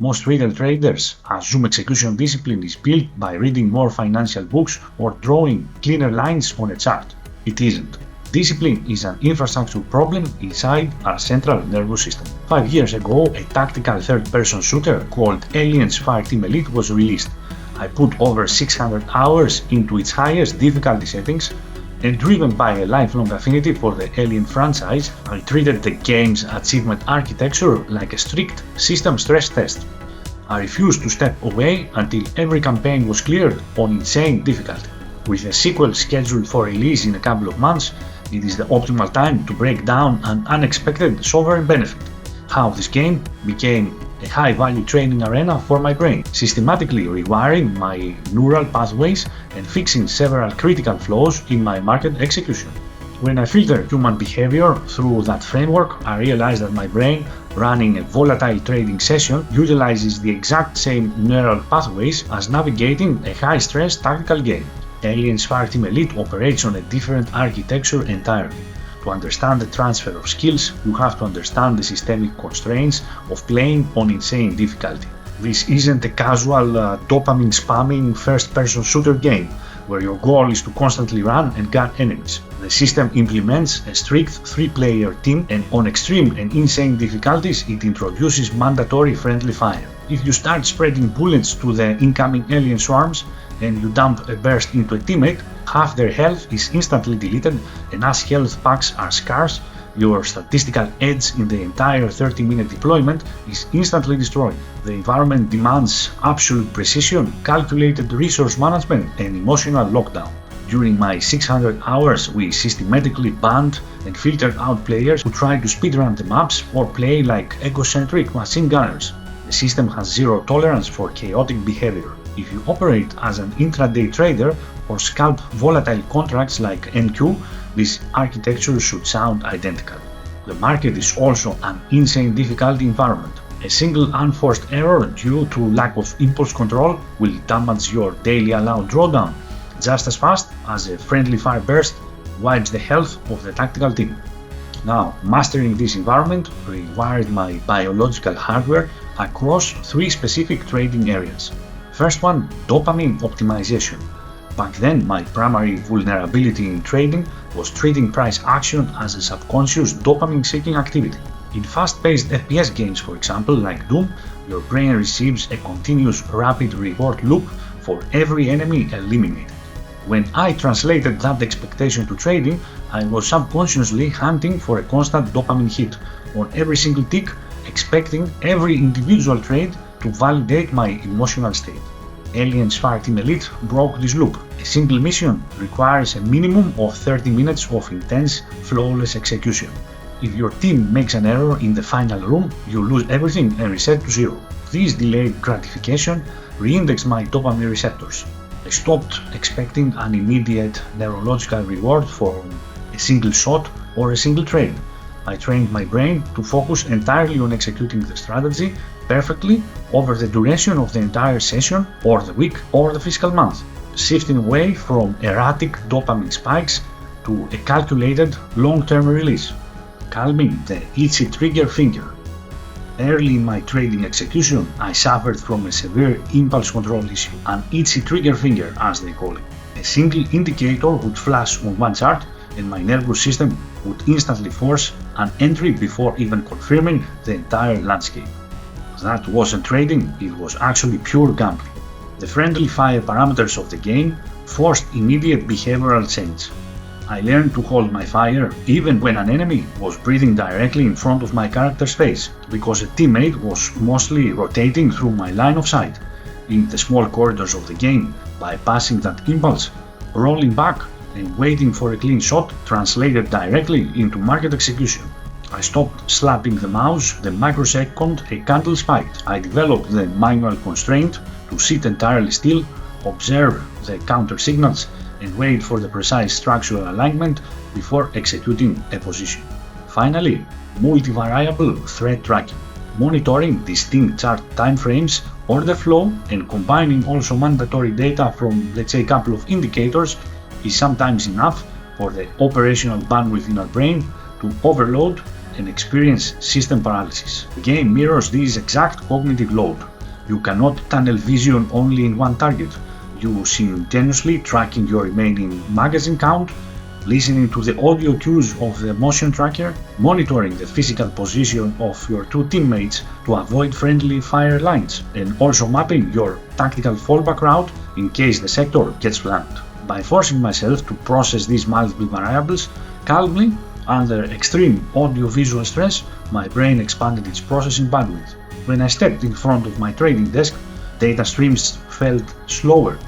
Most retail traders assume execution discipline is built by reading more financial books or drawing cleaner lines on a chart. It isn't. Discipline is an infrastructure problem inside our central nervous system. 5 years ago, a tactical third-person shooter called Aliens Fireteam Elite was released. I put over 600 hours into its highest difficulty settings, and driven by a lifelong affinity for the Alien franchise, I treated the game's achievement architecture like a strict system stress test. I refused to step away until every campaign was cleared on insane difficulty. With a sequel scheduled for release in a couple of months, it is the optimal time to break down an unexpected sovereign benefit: how this game became a high-value training arena for my brain, systematically rewiring my neural pathways and fixing several critical flaws in my market execution. When I filter human behavior through that framework, I realize that my brain, running a volatile trading session, utilizes the exact same neural pathways as navigating a high-stress tactical game. Aliens Fireteam Elite operates on a different architecture entirely. To understand the transfer of skills, you have to understand the systemic constraints of playing on insane difficulty. This isn't a casual dopamine spamming first-person shooter game where your goal is to constantly run and gun enemies. The system implements a strict 3-player team, and on extreme and insane difficulties it introduces mandatory friendly fire. If you start spreading bullets to the incoming alien swarms and you dump a burst into a teammate, half their health is instantly deleted, and as health packs are scarce, your statistical edge in the entire 30-minute deployment is instantly destroyed. The environment demands absolute precision, calculated resource management, and emotional lockdown. During my 600 hours, we systematically banned and filtered out players who tried to speedrun the maps or play like egocentric machine gunners. The system has zero tolerance for chaotic behavior. If you operate as an intraday trader or scalp volatile contracts like NQ, this architecture should sound identical. The market is also an insane difficulty environment. A single unforced error due to lack of impulse control will damage your daily allowed drawdown just as fast as a friendly fire burst wipes the health of the tactical team. Now, mastering this environment rewired my biological hardware across 3 specific trading areas. First one, dopamine optimization. Back then, my primary vulnerability in trading was treating price action as a subconscious dopamine-seeking activity. In fast-paced FPS games, for example, like Doom, your brain receives a continuous rapid reward loop for every enemy eliminated. When I translated that expectation to trading, I was subconsciously hunting for a constant dopamine hit on every single tick, expecting every individual trade to validate my emotional state. Aliens Fireteam Elite broke this loop. A single mission requires a minimum of 30 minutes of intense, flawless execution. If your team makes an error in the final room, you lose everything and reset to zero. This delayed gratification re-indexed my dopamine receptors. I stopped expecting an immediate neurological reward for a single shot or a single trade. I trained my brain to focus entirely on executing the strategy perfectly over the duration of the entire session or the week or the fiscal month, shifting away from erratic dopamine spikes to a calculated long-term release, calming the itchy trigger finger. Early in my trading execution, I suffered from a severe impulse control issue, an itchy trigger finger as they call it. A single indicator would flash on one chart and my nervous system would instantly force an entry before even confirming the entire landscape. That wasn't trading, it was actually pure gambling. The friendly fire parameters of the game forced immediate behavioral change. I learned to hold my fire even when an enemy was breathing directly in front of my character's face, because a teammate was mostly rotating through my line of sight in the small corridors of the game, bypassing that impulse, rolling back and waiting for a clean shot translated directly into market execution. I stopped slapping the mouse the microsecond a candle spiked. I developed the manual constraint to sit entirely still, observe the counter signals, and wait for the precise structural alignment before executing a position. Finally, multivariable threat tracking. Monitoring distinct chart timeframes, order flow, and combining also mandatory data from, let's say, a couple of indicators is sometimes enough for the operational bandwidth in our brain to overload and experience system paralysis. The game mirrors this exact cognitive load. You cannot tunnel vision only in one target. You simultaneously tracking your remaining magazine count, listening to the audio cues of the motion tracker, monitoring the physical position of your two teammates to avoid friendly fire lines, and also mapping your tactical fallback route in case the sector gets flanked. By forcing myself to process these multiple variables calmly under extreme audio-visual stress, my brain expanded its processing bandwidth. When I stepped in front of my trading desk, data streams felt slower.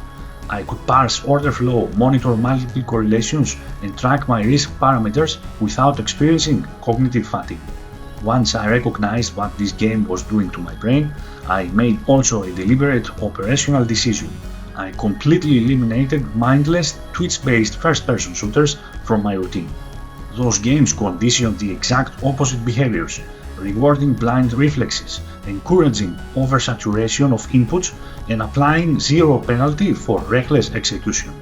I could parse order flow, monitor multiple correlations, and track my risk parameters without experiencing cognitive fatigue. Once I recognized what this game was doing to my brain, I made also a deliberate operational decision. I completely eliminated mindless Twitch-based first-person shooters from my routine. Those games condition the exact opposite behaviors, rewarding blind reflexes, encouraging oversaturation of inputs, and applying zero penalty for reckless execution.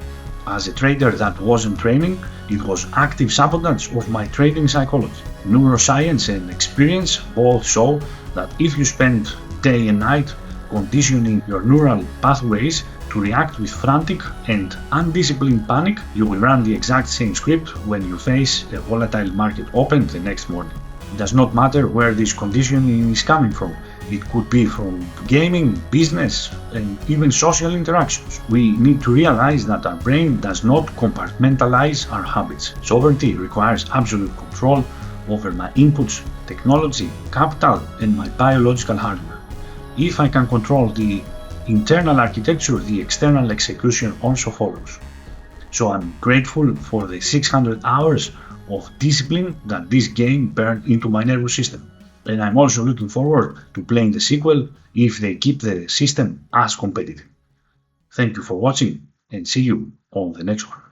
As a trader that wasn't training, it was active sabotage of my trading psychology. Neuroscience and experience both show that if you spend day and night conditioning your neural pathways to react with frantic and undisciplined panic, you will run the exact same script when you face a volatile market open the next morning. It does not matter where this conditioning is coming from. It could be from gaming, business, and even social interactions. We need to realize that our brain does not compartmentalize our habits. Sovereignty requires absolute control over my inputs, technology, capital, and my biological hardware. If I can control the internal architecture, the external execution also follows. So I'm grateful for the 600 hours of discipline that this game burned into my nervous system. And I'm also looking forward to playing the sequel if they keep the system as competitive. Thank you for watching and see you on the next one.